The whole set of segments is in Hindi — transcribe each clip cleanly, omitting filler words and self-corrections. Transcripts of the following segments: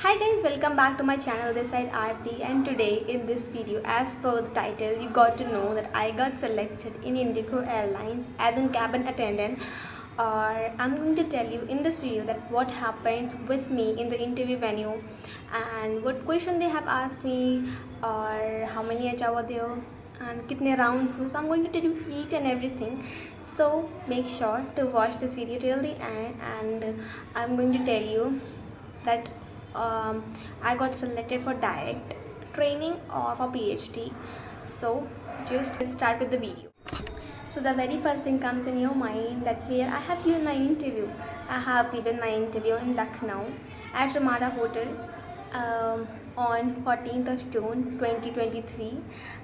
Hi guys, welcome back to my channel. This side Aarti, and today in this video, as per the title, you got to know that I got selected in Indigo Airlines as a cabin attendant. Or I'm going to tell you in this video that what happened with me in the interview venue and what question they have asked me, or how many HR were there and kitne rounds. So I'm going to tell you each and everything. So make sure to watch this video till the end, and I'm going to tell you that I got selected for direct training of a PhD. So just let's start with the video. So the very first thing comes in your mind that where I have given my interview. I have given my interview in Lucknow at Ramada Hotel on 14th of June 2023.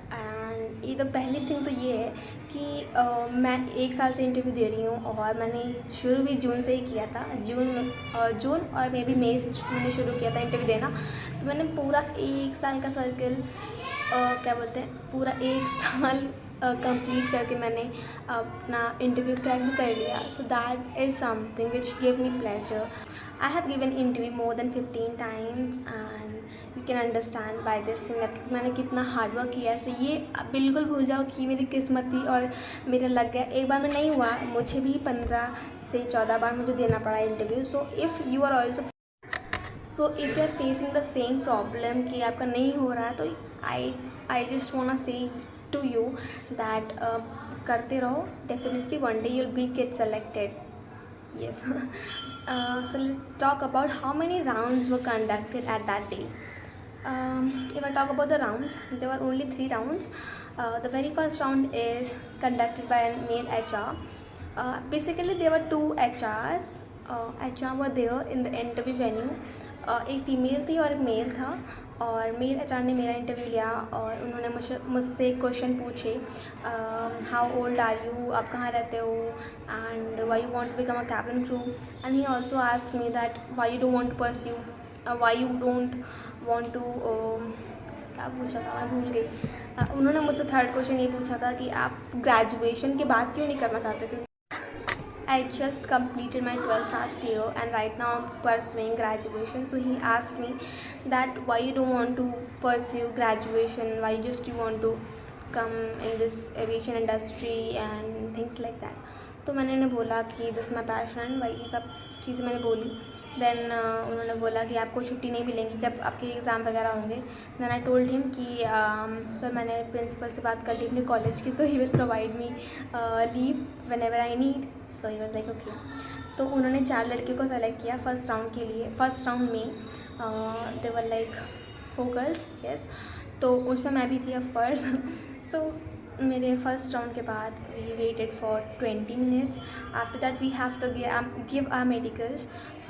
And ये तो पहली थिंग तो ये है कि मैं 1 साल से इंटरव्यू दे रही हूँ और मैंने शुरू भी जून से ही किया था। जून और मे बी मई से मैंने शुरू किया था इंटरव्यू देना। तो मैंने पूरा 1 साल का सर्कल क्या बोलते हैं पूरा 1 साल कंप्लीट करके मैंने अपना इंटरव्यू क्रैक भी कर लिया। So that is something which give me pleasure. I have given interview more than 15 times and you can understand by this thing that मैंने कितना हार्डवर्क किया है। सो ये बिल्कुल भूल जाओ कि मेरी किस्मत थी और मेरा लग गया। एक बार में नहीं हुआ, मुझे भी 15 से 14 बार मुझे देना पड़ा interview. So if you are also if you are facing the same problem कि आपका नहीं हो रहा है, तो I just want say to you that करते रहो। Definitely one day you'll be get selected. Yes. So let's talk about how many rounds were conducted at that day. If I talk about the rounds, there were only 3 rounds. The very first round is conducted by a male HR. Basically there were 2 HRs. HR were there in the interview venue. एक फ़ीमेल थी और एक मेल था, और मेल एचआर ने मेरा इंटरव्यू लिया और उन्होंने मुझसे क्वेश्चन पूछे, हाउ ओल्ड आर यू, आप कहाँ रहते हो, and why you want to become a cabin crew, and he also asked me that why you don't want to pursue, why you don't want to क्या पूछा था मैं भूल गई। उन्होंने मुझसे थर्ड क्वेश्चन ये पूछा था कि आप ग्रेजुएशन के बाद क्यों नहीं करना चाहते, क्योंकि I just completed my 12th last year and right now I'm pursuing graduation. So he asked me that why you don't want to pursue graduation, why just you want to come in this aviation industry and things like that. तो मैंने उन्हें बोला कि दिस माई पैशन, भाई ये सब चीज़ें मैंने बोली। देन उन्होंने बोला कि आपको छुट्टी नहीं मिलेंगी जब आपके एग्ज़ाम वगैरह होंगे। देन आई टोल्ड हिम कि सर मैंने प्रिंसिपल से बात कर ली अपने कॉलेज की, तो he will provide me leave when ever I need. So he was like okay. तो उन्होंने 4 लड़कियों को सेलेक्ट किया फर्स्ट राउंड के लिए। फर्स्ट राउंड में दे वर लाइक 4 गर्ल्स, यस। तो उसमें मैं भी थी ऑफकोर्स। सो मेरे फर्स्ट राउंड के बाद we waited for 20 minutes. After that we have to give our medicals.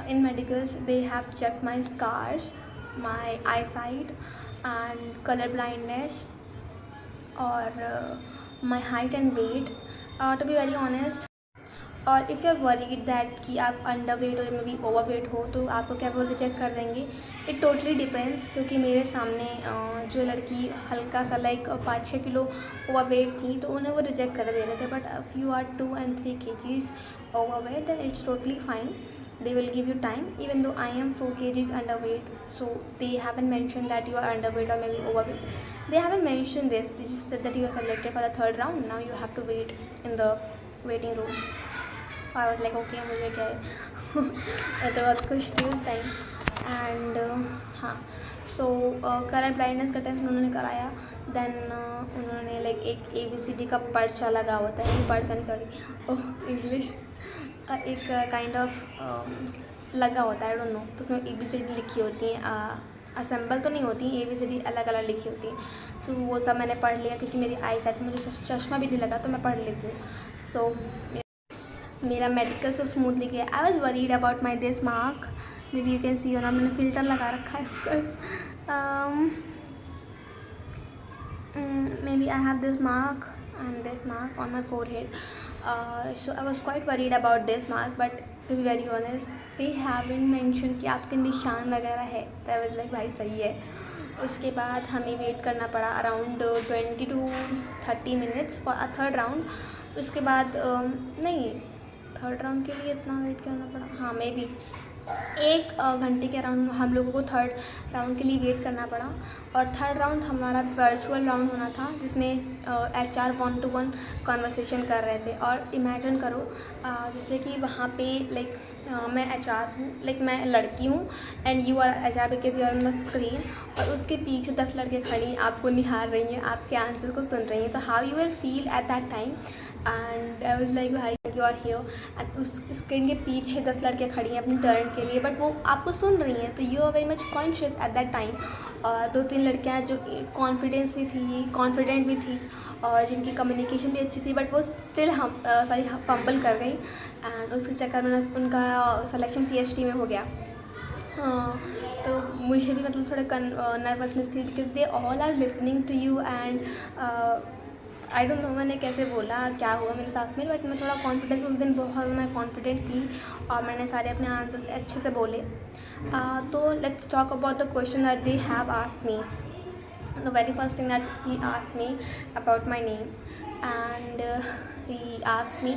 In medicals they have check my scars, my eyesight and colour blindness और my height and weight. To be very honest, और if you are worried that कि आप अंडर वेट और मे बी ओवर वेट हो तो आपको क्या वो रिजेक्ट कर देंगे। इट टोटली डिपेंड्स, क्योंकि मेरे सामने जो लड़की हल्का सा लाइक 5-6 किलो ओवर वेट थी तो उन्हें वो रिजेक्ट कर दे रहे थे। But if you are 2 and 3 kgs overweight then it's totally fine, they will give you time. Even though I am 4 kgs underweight, so they haven't mentioned that you are underweight or maybe overweight. They haven't mentioned this. They just said that you are selected for the 3rd round. Now you have to wait in the waiting room. I was like okay, मुझे क्या है। मैं तो बहुत खुश थी उस टाइम। एंड हाँ, सो कलर ब्लाइंडनेस का टेस्ट उन्होंने कराया। देन उन्होंने लाइक एक ABCD का पर्चा लगा होता है, पर्चा नहीं सॉरी ओह इंग्लिश, एक काइंड ऑफ लगा होता है, आई डोंट नो। तो उसमें ABCD लिखी होती हैं, असेंबल तो नहीं होती, ABCD अलग अलग लिखी होती हैं। सो वो सब मैंने पढ़ लिया, क्योंकि मेरी आई साइट मुझे चश्मा भी नहीं लगा तो मैं पढ़ लेती हूँ। सो मेरा मेडिकल से स्मूथली गया। I was worried about my this mark, maybe you can see, और मैंने फ़िल्टर लगा रखा है। Maybe I have this mark and this mark on my forehead. So I was quite worried about this mark, but to be very honest they haven't mentioned कि आपके निशान वगैरह है। तो I was like भाई सही है। उसके बाद हमें वेट करना पड़ा around 20 to 30 minutes for a 3rd round. उसके बाद नहीं, 3rd राउंड के लिए इतना वेट करना पड़ा, हाँ मे बी एक घंटे के अराउंड हम लोगों को थर्ड राउंड के लिए वेट करना पड़ा। और थर्ड राउंड हमारा वर्चुअल राउंड होना था, जिसमें HR 1-to-1 कॉन्वर्सेशन कर रहे थे। और इमेजिन करो जैसे कि वहाँ पे लाइक मैं HR हूँ, लाइक मैं लड़की हूँ and you are HR because you are on the screen, और उसके पीछे 10 लड़के खड़ी आपको निहार रही हैं, आपके आंसर को सुन रही हैं। तो how you will feel at that time? And I was like hi you are here, and उस स्क्रीन के पीछे 10 लड़कियाँ खड़ी हैं अपनी टर्न के लिए, बट वो आपको सुन रही हैं। तो you are very much conscious at that time. और 2-3 लड़कियाँ जो कॉन्फिडेंस भी थी, कॉन्फिडेंट भी थी, और जिनकी कम्युनिकेशन भी अच्छी थी, बट वो स्टिल फंबल कर गई। एंड उसके चक्कर में उनका सिलेक्शन PhD में हो गया। तो मुझे भी मतलब थोड़ा नर्वसनेस थी, because they all are listening to you. And I don't know मैंने कैसे बोला, क्या हुआ मेरे साथ में, बट मैं थोड़ा कॉन्फिडेंस उस दिन बहुत मैं कॉन्फिडेंट थी, और मैंने सारे अपने आंसर्स अच्छे से बोले। तो let's talk about the question that they have asked me. The very first thing that he asked me about my name, and he asked me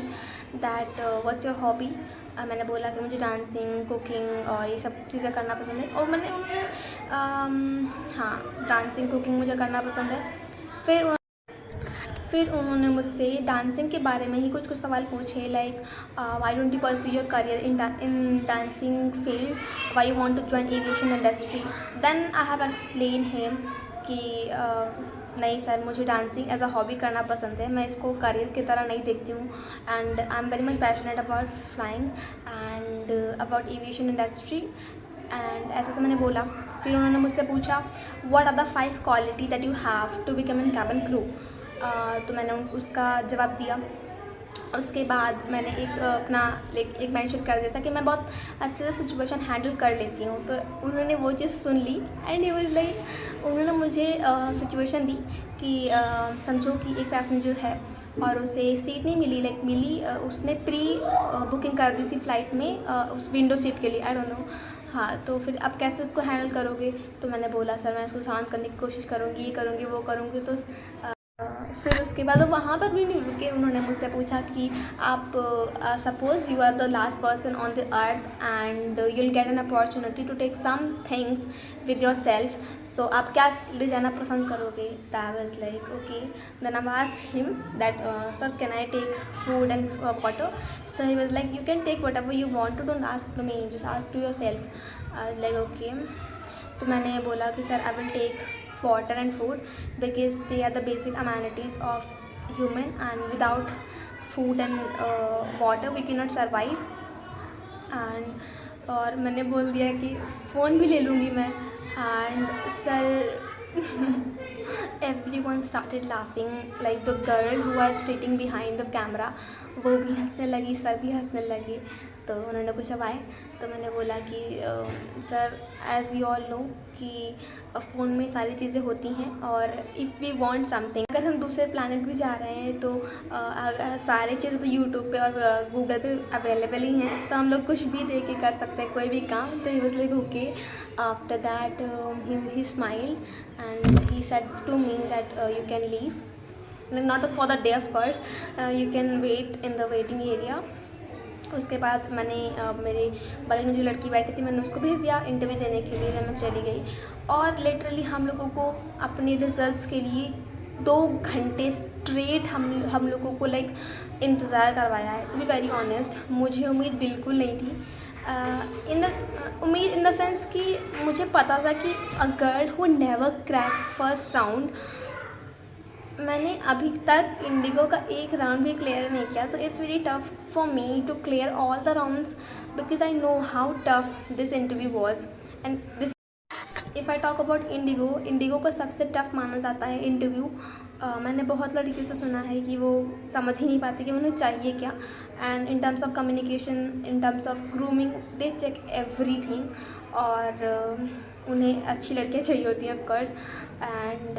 that what's your hobby। मैंने बोला कि मुझे डांसिंग, कुकिंग और ये सब चीज़ें करना पसंद है। और उन्होंने हाँ, डांसिंग, कुकिंग मुझे करना पसंद है। फिर उन्होंने मुझसे डांसिंग के बारे में ही कुछ सवाल पूछे, like why don't you pursue your career in dancing field, why you want to join aviation industry. Then I have explain him कि नहीं सर, मुझे डांसिंग एज अ हॉबी करना पसंद है, मैं इसको करियर की तरह नहीं देखती हूँ। And I am very much passionate about flying and about aviation industry. And ऐसे मैंने बोला। फिर उन्होंने मुझसे पूछा what are the 5 quality that you have to become in cabin crew. तो मैंने उसका जवाब दिया। उसके बाद मैंने अपना एक मेंशन कर दिया था कि मैं बहुत अच्छे से सिचुएशन हैंडल कर लेती हूँ। तो उन्होंने वो चीज़ सुन ली एंड ही वाज लाइक, उन्होंने मुझे सिचुएशन दी कि समझो कि एक पैसेंजर है और उसे सीट नहीं मिली, उसने प्री बुकिंग कर दी थी फ़्लाइट में उस विंडो सीट के लिए, आई डोंट नो। हाँ, तो फिर आप कैसे उसको हैंडल करोगे? तो मैंने बोला सर मैं उसको शांत करने की कोशिश करूँगी, ये करूँगी, वो करूँगी। तो फिर उसके बाद वहाँ पर भी नहीं रुके, उन्होंने मुझसे पूछा कि आप suppose you are the last person on the earth and you will get an opportunity to take some things with yourself, so आप क्या ले जाना पसंद करोगे? That was like okay. Then I asked him that sir can I take food and water? So he was like you can take whatever you want to, don't ask to me, just ask to your self. Like okay. तो मैंने बोला कि sir I will take water and food because they are the basic amenities of human, and without food and water we cannot survive। and और मैंने बोल दिया कि फ़ोन भी ले लूँगी मैं। and sir everyone started laughing, like the girl who was sitting behind the camera, वो भी हंसने लगी, सर भी हंसने लगे। तो उन्होंने पूछा वाई? तो मैंने बोला कि sir as we all know कि फ़ोन में सारी चीज़ें होती हैं, और इफ़ वी वांट समथिंग, अगर हम दूसरे प्लानट भी जा रहे हैं तो सारी चीज़ें तो यूट्यूब पे और गूगल पे अवेलेबल ही हैं, तो हम लोग कुछ भी देख के कर सकते हैं कोई भी काम। तो he was like okay. After that he smiled and he said to me that you can leave, not for the day of course, you can wait in the waiting area. उसके बाद मैंने मेरे बगल में जो लड़की बैठी थी मैंने उसको भेज दिया इंटरव्यू देने के लिए, मैं चली गई। और लिटरली हम लोगों को अपने रिजल्ट्स के लिए 2 घंटे स्ट्रेट हम लोगों को लाइक इंतज़ार करवाया है। टू बी वेरी ऑनेस्ट, मुझे उम्मीद बिल्कुल नहीं थी। उम्मीद इन द सेंस कि मुझे पता था कि a girl who never crack first round, मैंने अभी तक इंडिगो का एक राउंड भी क्लियर नहीं किया। So it's very tough for me to clear all the rounds because I know how tough this interview was. And this if I talk about IndiGo को सबसे टफ माना जाता है इंटरव्यू। मैंने बहुत लड़कियों से सुना है कि वो समझ ही नहीं पाती कि उन्हें चाहिए क्या। And in terms of communication, in terms of grooming, they check everything. और उन्हें अच्छी लड़कियाँ चाहिए होती हैं ऑफकोर्स। एंड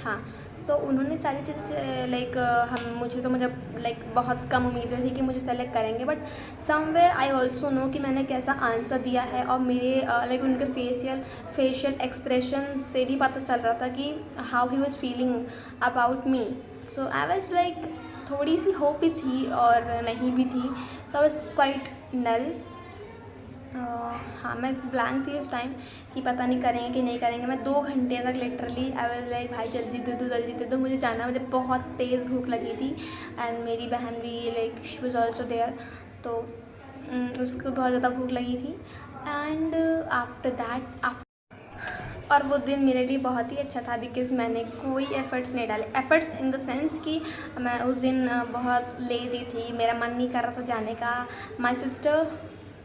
हाँ, तो उन्होंने सारी चीज़ें लाइक मुझे लाइक बहुत कम उम्मीदें थी कि मुझे सेलेक्ट करेंगे, but somewhere I also know कि मैंने कैसा आंसर दिया है। और मेरे लाइक उनके फेशियल एक्सप्रेशन से भी पता चल रहा था कि how he was feeling about me. So I was like थोड़ी सी होप भी थी और नहीं भी थी, तो आई वाज क्वाइट नल। हाँ, मैं ब्लैंक थी उस टाइम कि पता नहीं करेंगे कि नहीं करेंगे। मैं 2 घंटे तक लिटरली आई वाज लाइक भाई जल्दी दे दो जल्दी दे दो, मुझे जाना है। मुझे बहुत तेज़ भूख लगी थी एंड मेरी बहन भी like she was also there, तो उसको बहुत ज़्यादा भूख लगी थी। एंड आफ्टर दैट और वो दिन मेरे लिए बहुत ही अच्छा था बिकॉज़ मैंने कोई एफ़र्ट्स नहीं डाले। एफ़र्ट्स इन द सेंस कि मैं उस दिन बहुत लेज़ी थी, मेरा मन नहीं कर रहा था जाने का। My sister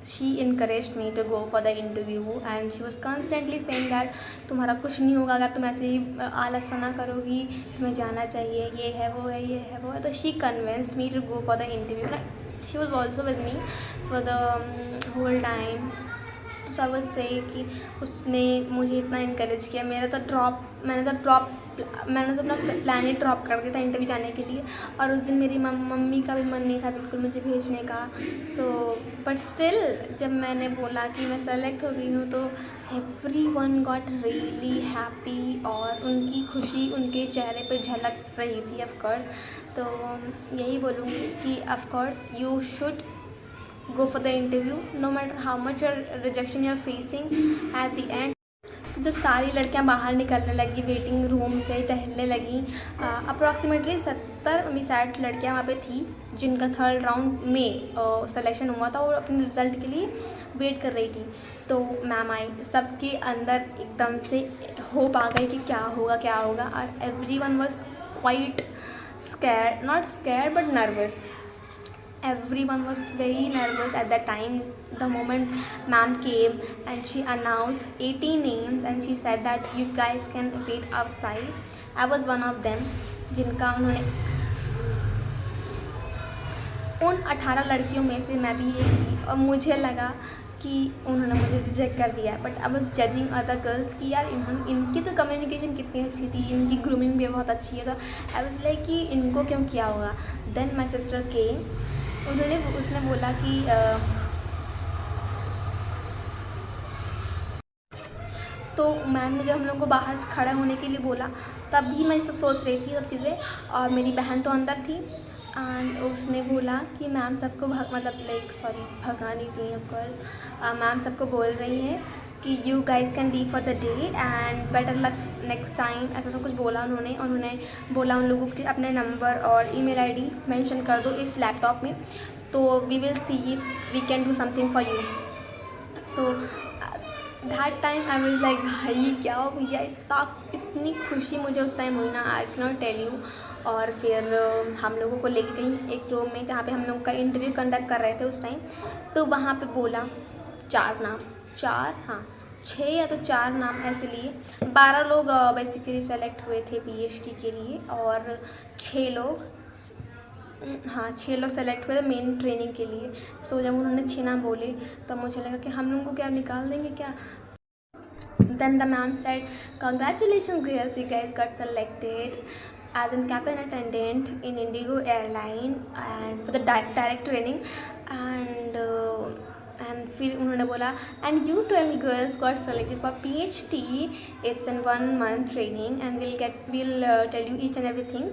she encouraged me to go for the interview and she was constantly saying that तुम्हारा कुछ नहीं होगा अगर तुम ऐसे ही आलसना करोगी, तुम्हें जाना चाहिए, ये है वो है ये है वो है। तो she convinced me to go for the interview. She was also with me for the whole time. So I would say कि उसने मुझे इतना इनकरेज किया। मैंने तो अपना प्लान ही ड्रॉप कर दिया था इंटरव्यू जाने के लिए। और उस दिन मेरी मम्मी का भी मन नहीं था बिल्कुल मुझे भेजने का। सो बट स्टिल जब मैंने बोला कि मैं सेलेक्ट हो गई हूँ तो एवरीवन गॉट रियली हैप्पी और उनकी खुशी उनके चेहरे पे झलक रही थी ऑफ कोर्स। तो यही बोलूँगी कि of course you should go for the interview no matter how much rejection you're facing at the end. तो जब सारी लड़कियां बाहर निकलने लगी वेटिंग रूम से टहलने लगी, अप्रॉक्सीमेटली 70-60 लड़कियां वहाँ पे थी जिनका 3rd राउंड में सिलेक्शन हुआ था और अपने रिज़ल्ट के लिए वेट कर रही थी। तो मैम आई, सबके अंदर एकदम से होप आ गई कि क्या होगा और everyone was quite scared, not scared but nervous. Everyone was very nervous at that time. The moment ma'am came and she announced 80 names and she said that you guys can wait outside. I was one of them जिनका उन्होंने उन 18 लड़कियों में से मैं भी एक थी और मुझे लगा कि उन्होंने मुझे रिजेक्ट कर दिया। But I was judging other girls कि यार इनकी तो कम्युनिकेशन कितनी अच्छी थी, इनकी ग्रूमिंग भी बहुत अच्छी है, तो आई वाज लाइक कि इनको क्यों किया होगा। देन माई सिस्टर केम, उसने बोला कि तो मैम ने जब हम लोग को बाहर खड़ा होने के लिए बोला तभी मैं सब सोच रही थी सब चीज़ें, और मेरी बहन तो अंदर थी एंड उसने बोला कि मैम सबको भगाने की ऑफकोर्स मैम सबको बोल रही हैं कि you guys can leave for the day and better luck next time, ऐसा सब कुछ बोला उन्होंने बोला उन लोगों के अपने नंबर और ईमेल आईडी मेंशन कर दो इस लैपटॉप में, तो we will see if we can do something for you. तो that time I was like भाई क्या हो गया, इतनी खुशी मुझे उस टाइम हुई ना, I can not tell you. और फिर हम लोगों को लेके कहीं एक रूम में जहाँ पे हम लोग का इंटरव्यू कंडक्ट कर रहे थे उस टाइम, तो वहाँ पे बोला 6 या तो 4 नाम ऐसे लिए। 12 लोग बेसिकली सेलेक्ट हुए थे पीएचडी के लिए और 6 लोग सेलेक्ट हुए थे मेन ट्रेनिंग के लिए। सो जब उन्होंने 6 नाम बोले तो मुझे लगा कि हम लोगों को क्या निकाल देंगे क्या। Then the ma'am said, congratulations girls, you guys got selected as a cabin attendant in Indigo airline and for the direct training and फिर उन्होंने बोला and you 12 girls got selected for PhD, it's in 1 month training and we'll tell you each and everything.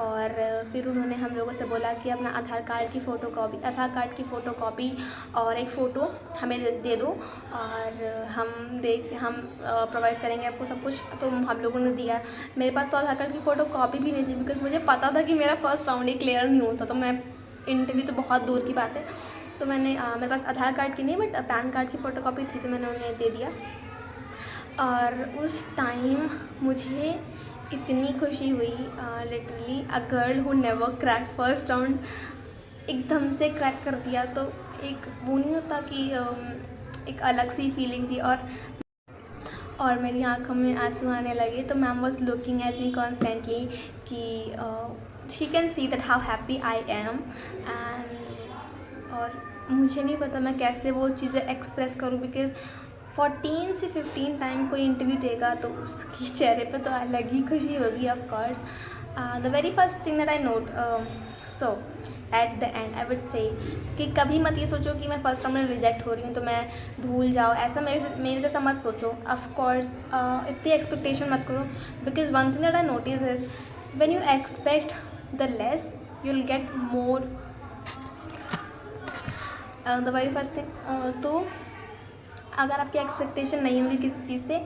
और फिर उन्होंने हम लोगों से बोला कि अपना आधार कार्ड की फ़ोटोकॉपी और एक फ़ोटो हमें दे दो और हम प्रोवाइड करेंगे आपको सब कुछ। तो हम लोगों ने दिया। मेरे पास तो आधार कार्ड की फ़ोटोकॉपी भी नहीं थी बिकॉज मुझे पता था कि मेरा फर्स्ट राउंड ही क्लियर नहीं होता, तो मैं इंटरव्यू तो बहुत दूर की बात है। तो मैंने मेरे पास आधार कार्ड की नहीं बट पैन कार्ड की फ़ोटोकॉपी थी, तो मैंने उन्हें दे दिया। और उस टाइम मुझे इतनी खुशी हुई, literally a girl who never crack first round एकदम से क्रैक कर दिया, तो एक वो नहीं होता कि एक अलग सी फीलिंग थी। और मेरी आँखों में आंसू आने लगे। तो ma'am was looking at me constantly कि she can see that how happy I am और मुझे नहीं पता मैं कैसे वो चीज़ें एक्सप्रेस करूँ बिकॉज़ 14 से 15 टाइम कोई इंटरव्यू देगा तो उसके चेहरे पे तो अलग ही खुशी होगी of course. The very first thing that I note so at the and I would say कि कभी मत ये सोचो कि मैं फर्स्ट राउंड में रिजेक्ट हो रही हूँ तो मैं भूल जाओ, ऐसा मेरे जैसा मत सोचो। ऑफ कोर्स इतनी एक्सपेक्टेशन मत करो because one thing that I notice is when you expect the less you will get more. The very first thing तो अगर आपकी एक्सपेक्टेशन नहीं होगी किसी चीज़ से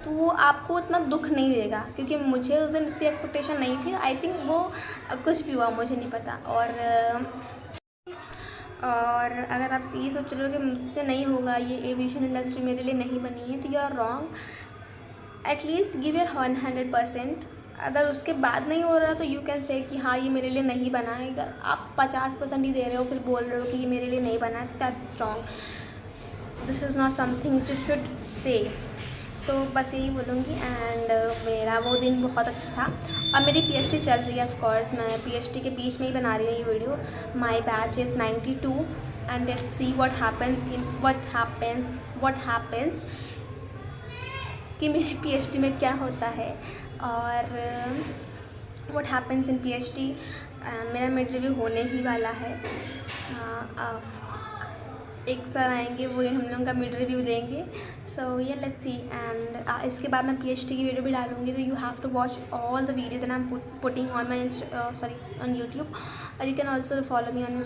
तो वो आपको इतना दुख नहीं देगा, क्योंकि मुझे उस दिन इतनी एक्सपेक्टेशन नहीं थी। आई थिंक वो कुछ भी हुआ मुझे नहीं पता। और अगर आप ये सोच रहे हो कि मुझसे नहीं होगा, ये एविएशन इंडस्ट्री मेरे लिए नहीं बनी है, तो you are wrong. At least give your 100%। अगर उसके बाद नहीं हो रहा तो यू कैन से कि हाँ ये मेरे लिए नहीं बना है। अगर आप 50% ही दे रहे हो फिर बोल रहे हो कि ये मेरे लिए नहीं बना है, that's wrong. This is not something you should say. तो बस यही बोलूँगी। एंड मेरा वो दिन बहुत अच्छा था। अब मेरी पीएचडी चल रही है, ऑफ कोर्स मैं पीएचडी के बीच में ही बना रही हूँ ये video. My batch is 92 and let's see what happens कि मेरी पीएचडी में क्या होता है और व्हाट हैपेंस इन पीएचडी। मेरा मिड रिव्यू होने ही वाला है। एक सर आएंगे, वो हम लोगों का मिड रिव्यू देंगे। सो ये लेट्स सी। एंड इसके बाद मैं पीएचडी की वीडियो भी डालूंगी, तो you have to watch all the video that I am putting on my on YouTube. और you can also follow me on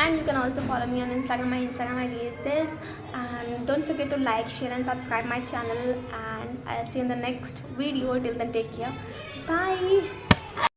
and you can also follow me on Instagram. My Instagram ID is this, and don't forget to like, share and subscribe my channel, and I'll see you in the next video. Till then, take care, bye.